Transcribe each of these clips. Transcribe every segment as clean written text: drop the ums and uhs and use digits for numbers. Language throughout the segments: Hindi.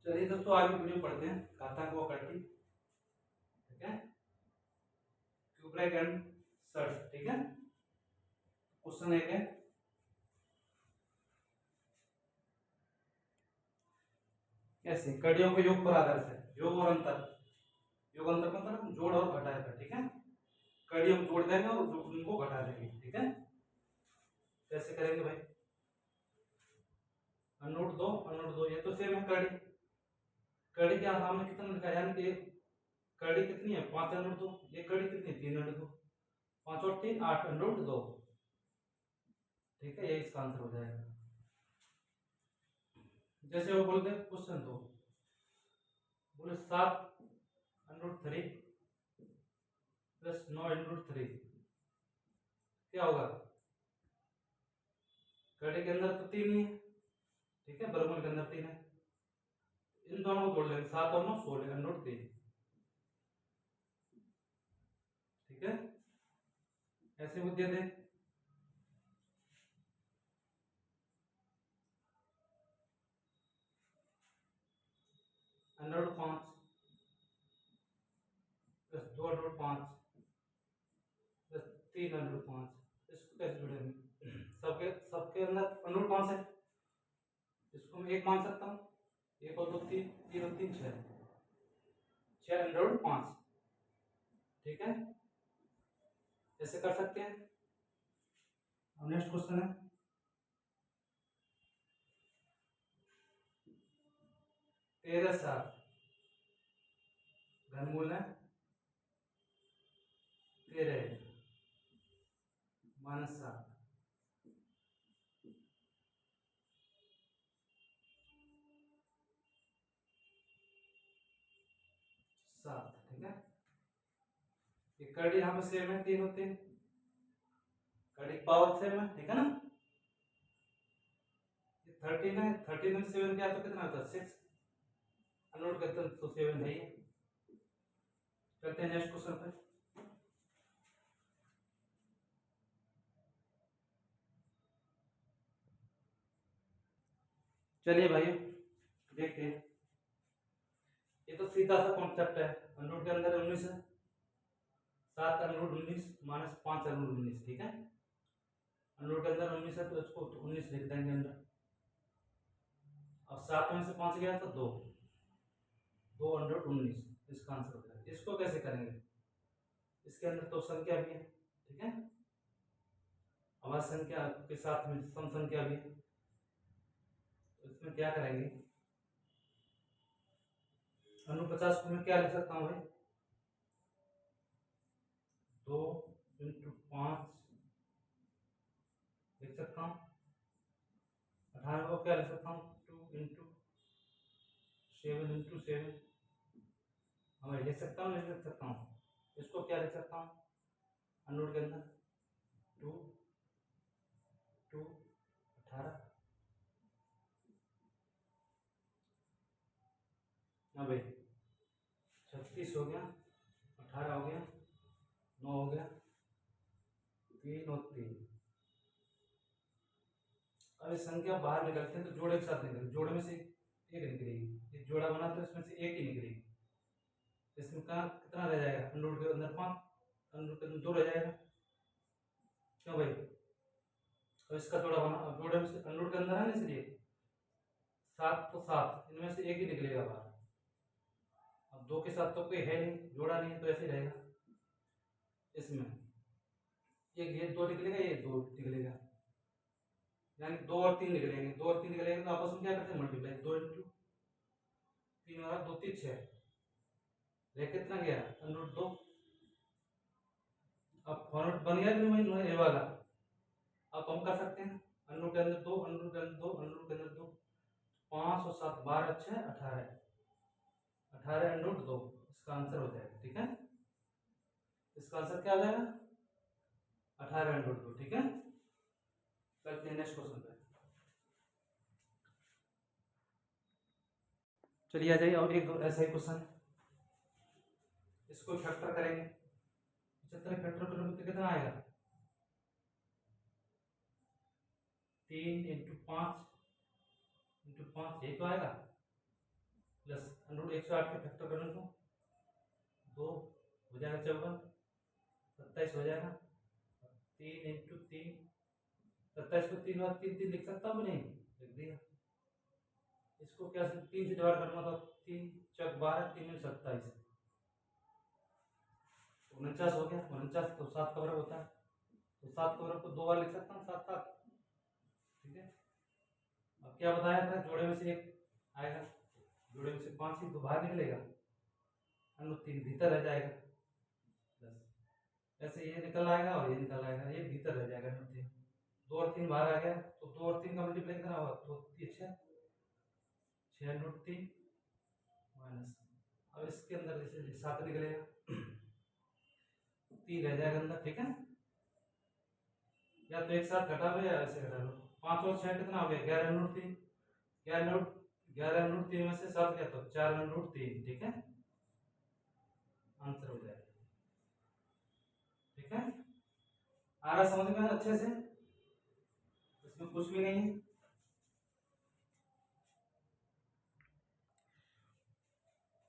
चलिए दोस्तों आगे वीडियो पढ़ते हैं। घातांक व कट्टी, ठीक है, क्यूब्रेक एंड सर्च, ठीक है। क्वेश्चन एक है, कैसे कड़ियों को योग पर आधारित है, योग और अंतर, योग अंतर मतलब जोड़ और घटाए का, ठीक है। कड़ी हम जोड़ देंगे और उनको घटा देंगे, ठीक है। कैसे करेंगे भाई, अनरूट दो, ये तो सेम है कड़ी। कड़ी के हमने कितना लिखा है, यानी कि कड़ी कितनी है 5 अनरूट 2, ये कड़ी कितनी है 3 अनरूट 2, 5 और 3 8 अनरूट 2, ठीक है। ये इसका आंसर हो जाएगा। जैसे वो बोलते हैं क्वेश्चन 2, बोले 7 अनरूट 3 प्लस 9 अनरूट 3 क्या होगा। कड़ी के अंदर तो 3 ही है, ठीक है, वर्गमूल के अंदर 3 है। इन दोनों को जोड़ लेंगे, 7 और 9 16 अनरूट 3, ठीक है। ऐसे वो दे दें, under root 5 plus 2 under root 5 plus 3 under root 5, इसको कैसे जोड़ेंगे। सबके सबके अंदर अंडर रूट 5 है, इसको मैं एक मान सकता हूँ, एक और दो तीन, तीन और तीन 6, 6 अंडर रूट 5, ठीक है। ऐसे कर सकते हैं। अब नेक्स्ट क्वेश्चन है, 13 7 घनमूल है 13 माइनस 7, 7, ठीक है। ये कड़ी यहाँ पे सेम है, 3 और 3, कड़ी पावर सेम है, ठीक है ना। ये 13 है, 13 में 7 क्या तो कितना होता है 6, अनलोड करते हैं तो 7 है ही। चलते हैं नेक्स्ट क्वेश्चन पे। चलिए भाई देखते हैं, ये तो सीधा सा कॉन्सेप्ट है। अनरूट के अंदर 19 है, 7 अनरूट 19 माइनस 5 अनरूट 19, ठीक है। अनरूट के अंदर 19 है तो इसको 19 लिख देंगे अंदर। अब 7 में से 5 गया तो 2, 2 अनरूट 19, इसका आंसर हो जाएगा। इसको कैसे करेंगे, इसके अंदर तो संख्या भी है, ठीक है, हमारी संख्या के साथ में सम संख्या भी है, तो इसमें क्या करेंगे, अनु 50 को मैं क्या लिख सकता हूँ भाई, 2 इंटू 5 लिख सकता हूँ। 18 को क्या लिख सकता हूँ, 2 इंटू 7 इंटू 7, हमें लिख सकता हूँ, नहीं लिख सकता हूँ। इसको क्या लिख सकता हूँ, अनरूट के अंदर 2 2 18, ना भाई 36 हो गया, 18 हो गया, 9 हो गया, 3 और 3। अब ये संख्या बाहर निकलते हैं तो जोड़े के साथ निकलेगी, जोड़े में से एक निकलेगी, ये जोड़ा बना तो इसमें से एक ही निकलेगी। इसमें कहाँ कितना रह जाएगा, अनरूट के अंदर 5, अनरूट के अंदर 2 रह जाएगा, क्यों भाई। अब इसका जोड़ा बना, जोड़े में से अनरूट के अंदर है ना, इसलिए 7 तो 7, इनमें से एक ही निकलेगा बाहर। अब 2 के साथ तो कोई है नहीं, जोड़ा नहीं है, तो ऐसे ही रहेगा। इसमें एक ये 2 निकलेगा, ये 2 निकलेगा, यानी 2 और 3 निकलेंगे, 2 और 3 निकलेंगे तो आपस में क्या करते हैं मल्टीप्लाई, 2 इंटू 3 और 2 3 6, रह कितना गया अनरूट 2। अब फॉर्मेट बन गया कि नहीं, ये वाला। अब हम कर सकते हैं, अनरूट के अंदर 2, अनरूट के अंदर 2, अनरूट के अंदर 2, 5 और 7 12 6 18, 18 अनरूट 2, इसका आंसर हो जाएगा, ठीक है। इसका आंसर क्या हो जाएगा, 18 अनरूट 2, ठीक है। करते हैं नेक्स्ट क्वेश्चन पे। चलिए आ जाइए, और एक दो ऐसा ही क्वेश्चन है, इसको फैक्टर करेंगे। 75 फैक्टर करोगे तो कितना आएगा, 3 इंटू 5 इंटू 5, यही तो आएगा। प्लस अंडर रूट 108 के फैक्टर करने को 2 हो जाएगा 54, 27 हो जाएगा, 3 इंटू 3, 27 को 3 बार 3 3 लिख सकता हूँ नहीं, लिख दिया। इसको क्या 3 से डिवाइड करना था, 3 चौक 12, 3 में 27, 49 हो गया। 49 तो 7 का बराबर होता है, तो 7 का बराबर को 2 बार लिख सकता हूँ, 7 7, ठीक है। अब क्या बताया था, जोड़े में से एक आएगा, जोड़े में से 5 ही तो बाहर निकलेगा, अंडर 3 भीतर रह जाएगा, ऐसे ये निकल आएगा और ये निकल आएगा, ये भीतर रह जाएगा अंडर 3, 2 और 3 बाहर आ गया, तो 2 और 3 का मल्टीप्लाई कितना होगा, तो 6 अंडर 3 माइनस, अब इसके अंदर जैसे 7 निकलेगा, 3 रह जाएगा अंदर, ठीक है। या तो एक साथ घटा लो या ऐसे घटा लो, 5 और 6 कितना हो गया, 11 अंडर 3, 11 अंडर 3 में से 7 गया तो 4 अंडर 3, ठीक है, आंसर हो जाएगा, ठीक है। आ रहा समझ में अच्छे से, इसमें कुछ भी नहीं है।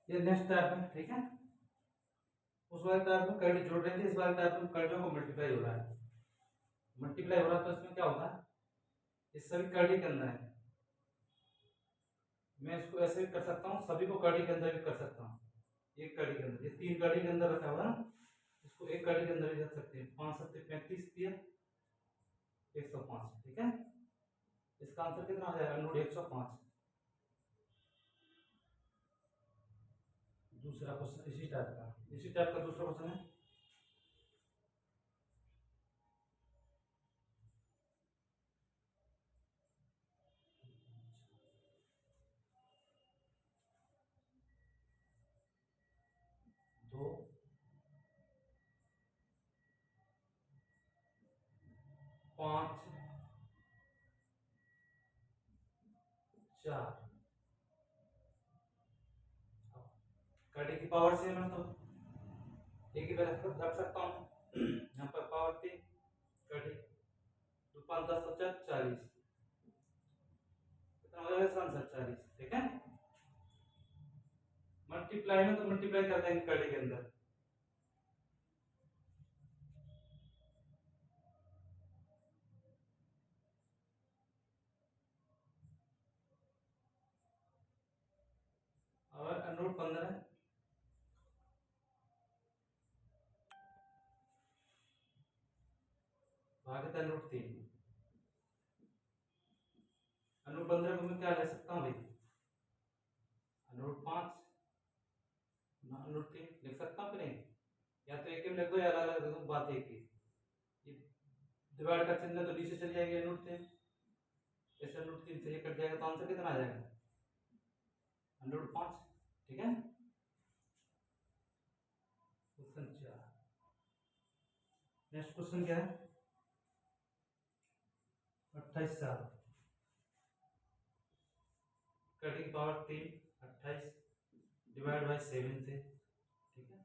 ये नेक्स्ट टाइप है, ठीक है। उस वाले टाइप में कर्ली जोड़ रही थी, इस वाले टाइप में कर्लियों को मल्टीप्लाई हो रहा है, मल्टीप्लाई हो रहा है, तो इसमें क्या होता है, इस सभी कर्ली के अंदर है, मैं इसको ऐसे भी कर सकता हूँ, सभी को कर्ली के अंदर भी कर सकता हूँ, एक कर्ली के अंदर, ये 3 कर्ली के अंदर रखा हुआ है ना, इसको एक कर्ली के अंदर भी रख सकते हैं, 5 7 35 दिया 105, ठीक है। इसका आंसर कितना आ जाएगा, नोट 105। दूसरा क्वेश्चन इसी टाइप का दूसरा क्वेश्चन है, दो 5 4, कड़ी की पावर से मैं तो एक ही रख सकता हूँ, यहाँ पर पावर 3 कड़ी, तो 5 10 50 40, कितना हो जाएगा आंसर 40, ठीक है। मल्टीप्लाई में तो मल्टीप्लाई कर देंगे कड़ी के अंदर, और अंडर 15 भागित अंडर 3, अंडर 15 को मैं क्या ले सकता हूँ भाई, अंडर 5 अंडर 3 लिख सकता हूँ कि नहीं, या तो एक ही लिख दो या अलग अलग लिख दो, बात एक ही, ये डिवाइड का चिन्ह तो नीचे चली जाएगी अंडर 3, ऐसे अंडर 3 से ये कट जाएगा, तो आंसर कितना आ जाएगा, अंडर 5, ठीक है। क्वेश्चन 4, नेक्स्ट क्वेश्चन क्या है, 28 7, कटिंग पावर 3 28 डिवाइड बाय 7 से, ठीक है।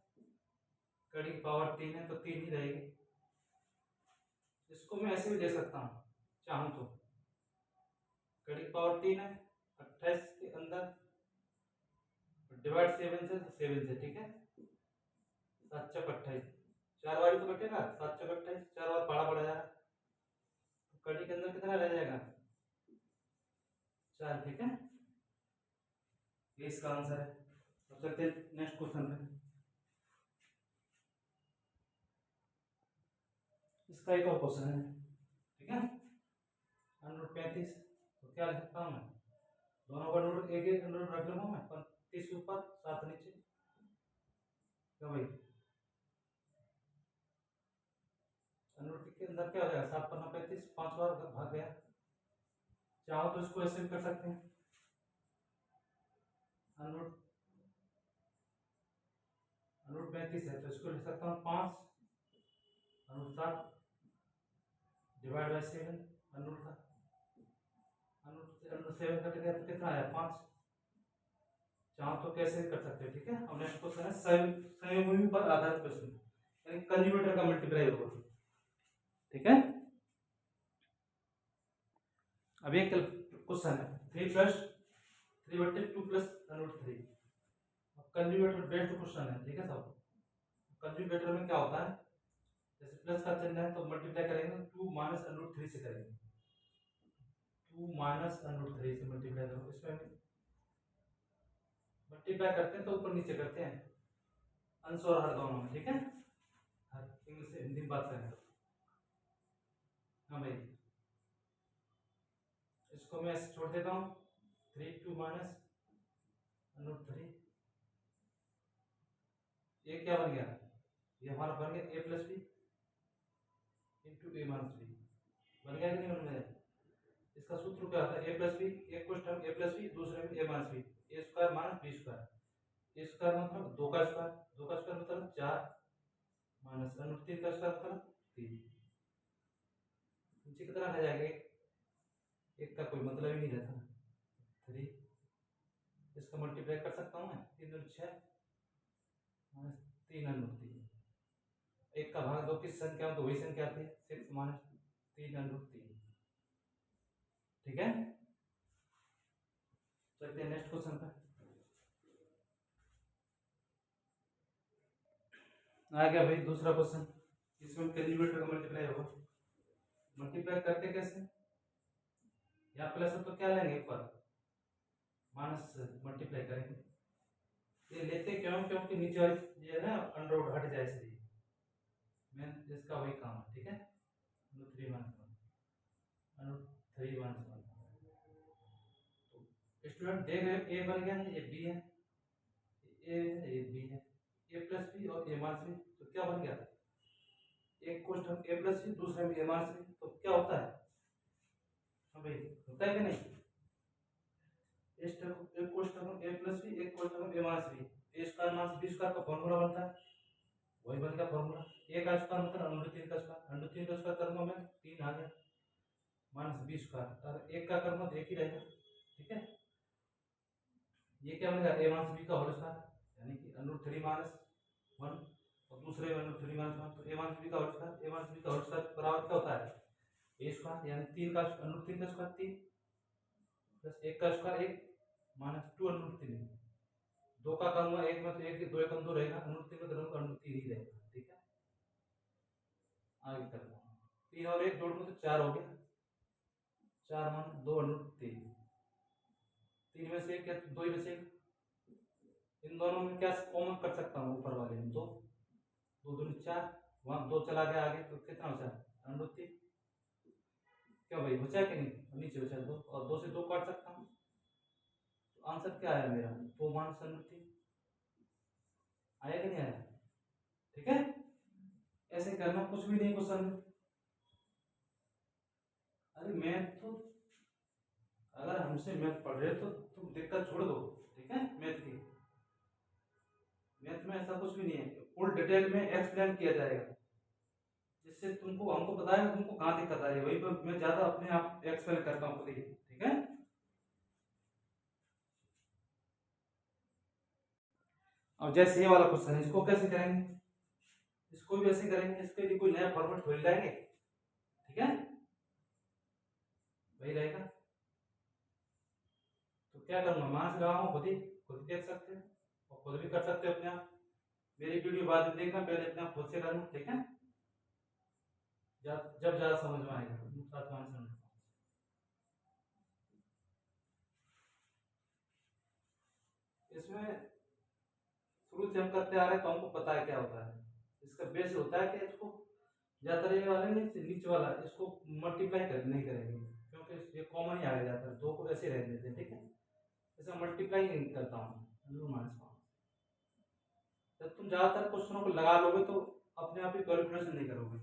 कटिंग पावर 3 है तो 3 ही रहेगी, इसको मैं ऐसे भी दे सकता हूँ चाहूँ तो, कटिंग पावर 3 है 28 के अंदर डिवाइड 7 से, तो 7 से, ठीक है, 7 चौक 28, 4 बारी तो कटेगा, 7 चौक 28, 4 बार बड़ा बढ़ जाएगा, तो कड़ी के अंदर कितना रह जाएगा 4, ठीक है, ये इसका आंसर है। अब चलते हैं नेक्स्ट क्वेश्चन पे, इसका एक और क्वेश्चन है, ठीक है, अंडर 35, तो क्या लिख सकता हूँ मैं, दोनों का नोट एक एक नोट रख लूंगा मैं, 35 ऊपर 7 नीचे, क्या भाई, नोट के अंदर क्या हो जाएगा, 7 पन्ना 35, 5 बार भाग गया, चाहो तो इसको ऐसे भी कर सकते हैं, नोट 35 है तो इसको लिख सकता हूँ 5 अनुट 7 डिवाइड बाय 7, अनुट का अनुट 7 कट गया तो कितना आया 5, चाहो तो कैसे कर सकते हो, ठीक है। अब नेक्स्ट क्वेश्चन है संयुग्मी पर आधारित प्रश्न, यानी कंज्यूगेटर का मल्टीप्लाई होगा, ठीक है। अब एक क्वेश्चन है 3 + 3/2 प्लस √3। अब कंजुगेट बेस्ड क्वेश्चन है, ठीक है सब। कंजुगेटर में क्या होता है, जैसे प्लस का चिन्ह है तो मल्टीप्लाई करेंगे 2 माइनस √3 से करेंगे, 2 माइनस √3 से मल्टीप्लाई करो। इसमें मल्टीप्लाई करते हैं तो ऊपर नीचे करते हैं, अंश और हर दोनों में, ठीक है। हर इंग्लिश से हिंदी में बात करें तो हाँ भाई, इसको मैं ऐसे छोड़ देता हूँ, 3 2 माइनस √3। ये क्या बन गया, ये हमारा बन गया a plus b into a minus b. बन गया कि नहीं बन गया। इसका सूत्र क्या होता है, a प्लस बी, एक कुछ टर्म a प्लस बी, दूसरे में a minus b, a square minus b square. A square मतलब 2 का स्क्वायर, 2 का स्क्वायर मतलब 4 माइनस √3 का स्क्वायर मतलब 3। नीचे कितना रह जाएगा, एक का कोई मतलब ही नहीं रहता, 3। इसका मल्टीप्लाई कर सकता हूँ मैं, 3 दूनी 6 माइनस 3 √3। एक का भाग 2 किस संख्या में, तो वही संख्या आती है 6 माइनस 3 √3, ठीक है। चलते हैं नेक्स्ट क्वेश्चन पर। आ गया भाई दूसरा क्वेश्चन, इसमें कैलकुलेटर का मल्टीप्लाई होगा। मल्टीप्लाई करते कैसे, या प्लस है तो क्या लेंगे ऊपर, माइनस मल्टीप्लाई करेंगे। ये लेते क्यों, क्योंकि नीचे वाली ये है ना अंडर रूट हट जाए इसलिए, मैं इसका वही काम है, ठीक है। √3 माइनस 1 √3 माइनस 1। तो स्टूडेंट देख रहे हो, ए बन गया है, ये बी है, ए है, ये बी है, ए प्लस बी और ए माइनस बी, तो क्या बन गया, एक क्वेश्चन ए प्लस बी, दूसरे में ए माइनस बी, तो क्या होता है, हाँ भाई होता है कि नहीं। एक क्वेश्चन ए प्लस बी, एक question A minus b, a square minus b square का फॉर्मूला बनता है, वही बन गया फॉर्मूला। ए का स्क्वायर मतलब √3 का स्क्वायर, √3 का स्क्वायर करूंगा मैं 3 आ गया, माइनस बी स्क्वायर, और एक का करूंगा तो एक ही रहेगा, ठीक है। ये क्या बनेगा, ए माइनस बी का होल स्क्वायर, यानी कि √3 माइनस 1 और दूसरे में √3 माइनस 1, तो ए माइनस बी का होल स्क्वायर, ए माइनस बी का होल स्क्वायर बराबर क्या होता है, ए स्क्वायर, यानी 3 का √3 का स्क्वायर 3 प्लस 1 का स्क्वायर 1 माइनस 2 √3। 2 का करूंगा एक में तो एक, 2 एक 2 रहेगा, √3 में करूंगा √3 ही रहेगा, ठीक है। आगे करता हूँ, 3 और 1 जोड़ में तो 4 हो गया, 4 मान 2 √3, 3 में से एक या 2 ही बचेगा। इन दोनों में क्या कॉमन कर सकता हूँ, ऊपर वाले में 2, 2 दूनी 4, वहां 2 चला गया आगे तो कितना बचा, √3। क्या भाई बचा कि नहीं, नीचे बचा 2, और 2 से 2 काट सकता हूँ, तो आंसर क्या आया मेरा, 2 मान √3 आया कि नहीं आया, ठीक है। ऐसे करना, कुछ भी नहीं क्वेश्चन में। अरे मैथ तो, अगर हमसे मैथ पढ़ रहे तो तुम दिक्कत छोड़ दो, ठीक है। मैथ की, मैथ में ऐसा कुछ भी नहीं है, फुल डिटेल में एक्सप्लेन किया जाएगा, जिससे तुमको, हमको बताएगा तुमको कहाँ दिक्कत आ रही है, वही पर मैं ज्यादा अपने आप एक्सप्लेन करता हूँ खुद ही, ठीक है। अब जैसे ये वाला क्वेश्चन है, इसको कैसे करेंगे, इसको भी ऐसे करेंगे, इसके लिए कोई नया फॉर्मेट खोल लाएंगे, ठीक है, वही रहेगा। तो क्या करूंगा, मान से लगाऊंगा, खुद ही देख सकते हो और खुद भी कर सकते हो अपने आप। मेरी वीडियो बाद में देखना, पहले अपने आप खुद से करना, ठीक है। जब ज्यादा समझ में आएगा साथ में समझ। इसमें शुरू से हम करते आ रहे हैं तो हमको पता है क्या होता है। इसका बेस होता है कि इसको ज्यादातर ये वाला नीचे वाला इसको मल्टीप्लाई कर नहीं करेंगे, क्योंकि ये कॉमन ही आ जाता है, 2 को ऐसे रह देते हैं, ठीक है। जैसे मल्टीप्लाई नहीं करता हूँ, -5। जब तुम ज्यादातर क्वेश्चनों को लगा लोगे तो अपने आप ही कैलकुलेशन नहीं करोगे,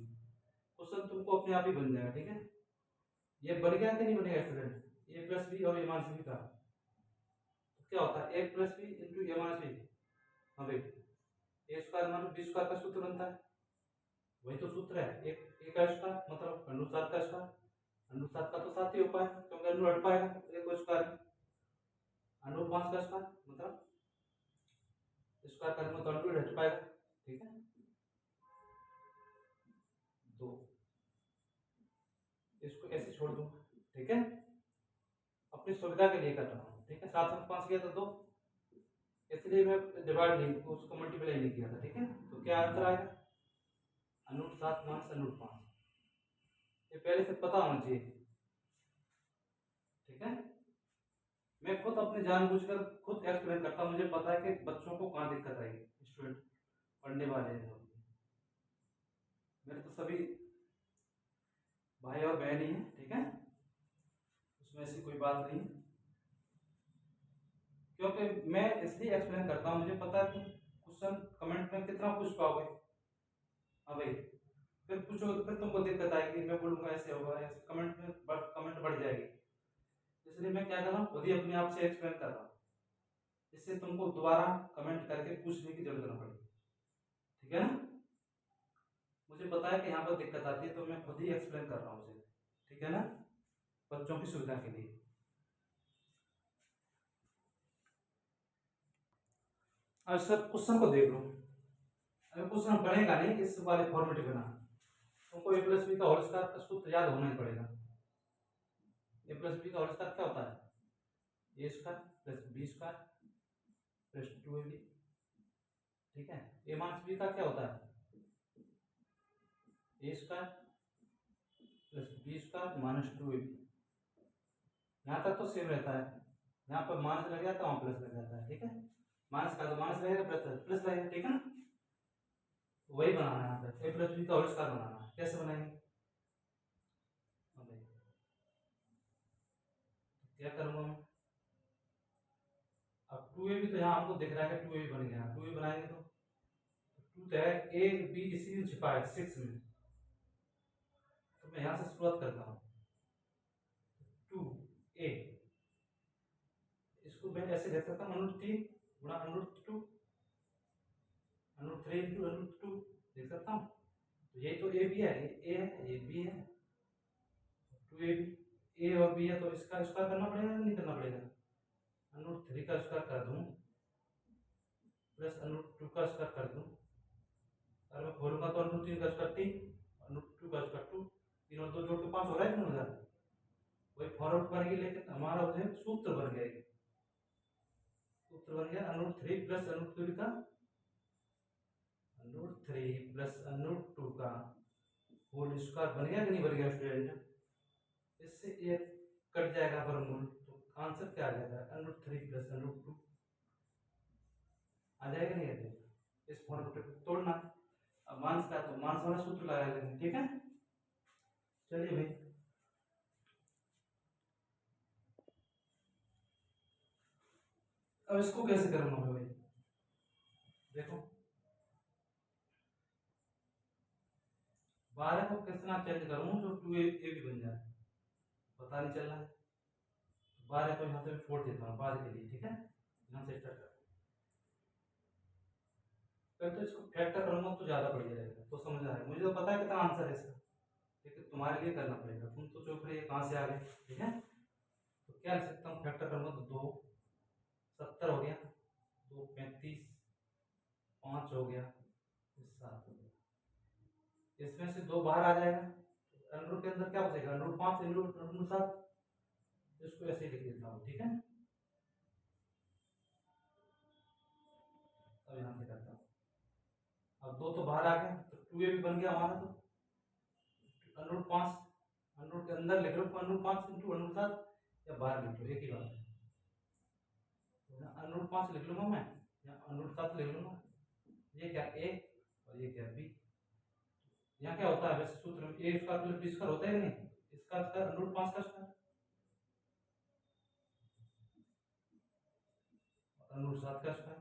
क्वेश्चन तुमको अपने आप ही बन जाएगा, ठीक है। ये बन गया कि नहीं बनेगा स्टूडेंट, ए प्लस बी और ए माइनस बी का, तो क्या होता है, ए plus b into a minus B. हाँ भाई, ए स्क्वायर माइनस बी स्क्वायर का सूत्र बनता है, वही तो सूत्र है, एक ए का स्क्वायर मतलब √7 का स्क्वायर, √7 का तो 7 ही हो पाएगा क्योंकि अंडर हट पाएगा एक को स्क्वायर में, √5 का स्क्वायर मतलब स्क्वायर करने में तो अंडर हट पाएगा, ठीक है। 2, इसको ऐसे छोड़ दूंगा, ठीक है, अपनी सुविधा के लिए कर रहा हूँ। ठीक है, 7 में 5 गया था 2, इसलिए मैं डिवाइड नहीं, उसको मल्टीप्लाई नहीं किया था। ठीक है, तो क्या आंसर आएगा, √7 माइनस √5। ये पहले से पता होना चाहिए। ठीक है, मैं खुद अपने जानबूझकर खुद एक्सप्लेन करता हूँ, मुझे पता है कि बच्चों को कहाँ दिक्कत आएगी, स्टूडेंट पढ़ने वाले हैं लोग। मेरे तो सभी भाई और बहन ही हैं। ठीक है, उसमें ऐसी कोई बात नहीं है, क्योंकि मैं इसलिए एक्सप्लेन करता हूँ, मुझे पता है तुम क्वेश्चन कमेंट में कितना पूछ पाओगे। हाँ भाई, फिर पूछो, फिर तुमको दिक्कत आएगी, मैं बोलूँगा ऐसे होगा, ऐसे कमेंट में कमेंट बढ़ जाएगी। इसलिए मैं क्या कर रहा हूँ, खुद ही अपने आप से एक्सप्लेन कर रहा हूँ, इससे तुमको दोबारा कमेंट करके पूछने की जरूरत ना पड़े। ठीक है ना, मुझे पता है कि यहाँ पर दिक्कत आती है, तो मैं खुद ही एक्सप्लेन कर रहा हूँ उसे। ठीक है ना, बच्चों की सुविधा के लिए। अब सर क्वेश्चन को देख लो, अगर क्वेश्चन बनेगा नहीं इस वाले फॉर्मेट बना, तुमको a प्लस बी का होल स्क्वायर का सूत्र याद होना ही पड़ेगा। a प्लस बी का होल स्क्वायर क्या होता है, a square plus b square plus 2ab। ठीक है, a माइनस बी का क्या होता है, a square plus b square minus 2ab। यहाँ तक तो सेम रहता है, यहाँ पर माइनस लग जाता है, वहाँ प्लस लग जाता है। ठीक है, माइनस का तो माइनस लगेगा, प्लस प्लस लगेगा। ठीक है ना, वही बनाना है यहाँ पे, a प्लस बी का होल स्क्वायर बनाना है। कैसे बनाएंगे, क्या करूँगा मैं, अब 2ab तो यहाँ हमको दिख रहा है कि 2ab बन गया, 2ab बनाएंगे तो 2 तो है, a b इसी में छिपा है 6 में, तो मैं यहाँ से शुरुआत करता हूँ 2a, इसको मैं ऐसे देख सकता हूँ √3 गुणा √2 √3 इंटू √2 देख सकता हूँ। तो यही तो a b है, ये a है, ये b है, 2ab, a और b है, तो इसका स्क्वायर करना पड़ेगा या नहीं करना पड़ेगा, √3 का स्क्वायर कर दूँ प्लस √2 का स्क्वायर कर दूँ, अगर मैं खोलूंगा तो √3 का स्क्वायर 3, √2 का स्क्वायर 2, 3 और 2 जोड़ के 5 हो रहा है कि नहीं हो रहा है, वही फॉर्मेट बनेगी, लेकिन हमारा जो सूत्र बन गया, सूत्र बन गया √3 प्लस √2 का √3 प्लस √2 का होल स्क्वायर बन गया कि नहीं बन गया स्टूडेंट। इससे ये कट जाएगा वर्गमूल, तो आंसर क्या आ जाएगा, √3 प्लस √2 आ जाएगा नहीं आ जाएगा। इस फॉर्मेट को तोड़ना, अब माइनस का तो माइनस वाला सूत्र लगा लेंगे। ठीक है, चलिए भाई, अब इसको कैसे करूंगा मैं भाई, देखो 12 को कितना चेंज करूं जो 2a भी बन जाए, पता नहीं चल रहा है। 12 को यहाँ से छोड़ देता हूँ बाद के लिए। ठीक है, यहाँ से स्टार्ट कर, फिर तो इसको फैक्टर करूंगा तो ज्यादा बढ़िया रहेगा, तो समझ आ रहा है, मुझे तो पता है कितना आंसर है इसका, लेकिन तुम्हारे लिए करना पड़ेगा, तुम तो चौक रही कहाँ से आ गए। ठीक है, तो क्या लिख सकता हूँ, फैक्टर करूंगा तो 2 70 हो गया, 2 35, 5 हो गया, 7 हो गया, इसमें से 2 बाहर आ जाएगा, अंडर के अंदर क्या बचेगा, √5 √7, इसको ऐसे ही लिख देता हूँ। ठीक है, अब यहाँ से करता हूँ, अब 2 तो बाहर आ गया, तो 2a भी बन गया हमारा, तो √5 अंडर के अंदर लिख लो, √5 इंटू √7, या बाहर लिख लो, एक ही बात है, √5 लिख लूंगा मैं, या √7 लिख लूंगा, ये क्या a और ये क्या b। यहाँ क्या होता है वैसे सूत्र में, a square plus b square होता है कि नहीं, इसका स्क्वायर √5 का स्क्वायर √7 का स्क्वायर।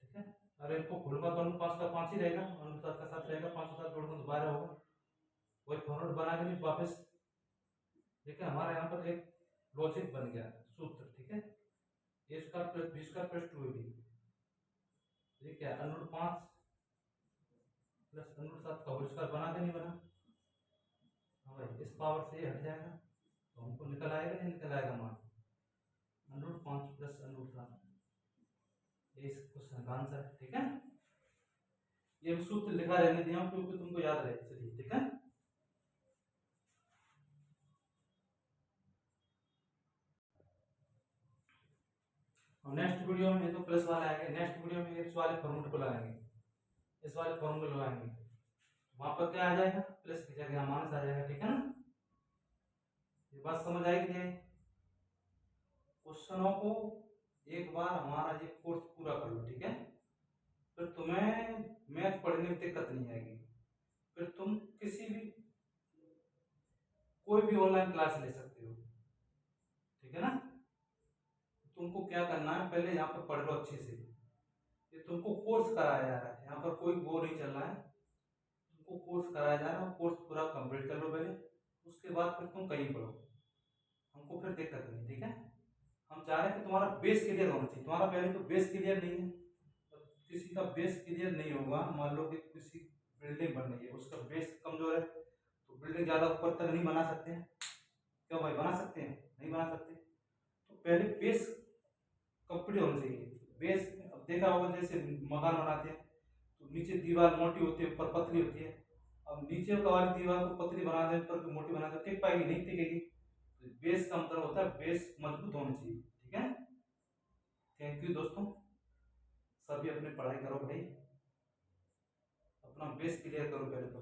ठीक है, अरे इनको खोलूंगा तो √5 का 5 ही रहेगा, √7 का 7 रहेगा, 5 और 7 जोड़ूंगा तो 12 होगा, वही फॉर्मेट बना के भी वापस। देखिए हमारे यहाँ पर एक लॉजिक बन गया सूत्र। ठीक है, a square plus b square plus 2ab, ये क्या √5 प्लस √7 का होल स्क्वायर बना के नहीं बना, हाँ भाई, इस पावर से हट जाएगा, तो हमको निकल आएगा नहीं निकल आएगा मान, √5 प्लस √7, ये इस क्वेश्चन का आंसर है। ठीक है, ये सूत्र लिखा रहने दिया क्योंकि तुमको याद रहे इसलिए। ठीक है, और नेक्स्ट वीडियो में ये तो प्लस वाला आएगा, नेक्स्ट वीडियो में इस वाले फॉर्मूले को लगाएंगे, इस वाले फॉर्मूले लगाएंगे, वहां पर क्या आ जाएगा, प्लस की जगह माइनस आ जाएगा। ठीक है ना, ये बात समझ आएगी नहीं? क्वेश्चनों को एक बार हमारा ये कोर्स पूरा कर लो, ठीक है, फिर तुम्हें मैथ पढ़ने में दिक्कत नहीं आएगी, फिर तुम किसी भी कोई भी ऑनलाइन क्लास ले सकते हो। ठीक है ना, तुमको क्या करना है, पहले यहाँ पर पढ़ लो अच्छे से, ये तुमको कोर्स कराया जा रहा है, यहाँ पर कोई वो नहीं चल रहा है, तुमको कोर्स कराया जा रहा है, कोर्स पूरा कंप्लीट कर लो पहले, उसके बाद फिर तुम कहीं पढ़ो, हमको फिर दिक्कत नहीं। ठीक है, हम चाह रहे हैं कि तुम्हारा बेस क्लियर होना चाहिए, तुम्हारा पहले तो बेस क्लियर नहीं है, तो किसी का बेस क्लियर नहीं होगा, मान लो कि किसी बिल्डिंग बन रही है, उसका बेस कमजोर है, तो बिल्डिंग ज़्यादा ऊपर तक नहीं बना सकते हैं, क्यों भाई, बना सकते हैं? नहीं बना सकते, तो पहले बेस कंप्लीट होना चाहिए। बेस अब देखा होगा, जैसे मकान बनाते हैं तो नीचे दीवार मोटी होती है, ऊपर पतली होती है, अब नीचे वाली दीवार को पतली बना दें, ऊपर को मोटी बना दें, टिक पाएगी? नहीं टिकेगी। तो बेस का मतलब होता है बेस मजबूत होना चाहिए। ठीक है, थैंक यू दोस्तों, सभी अपनी पढ़ाई करो भाई, अपना बेस क्लियर करो पहले तो।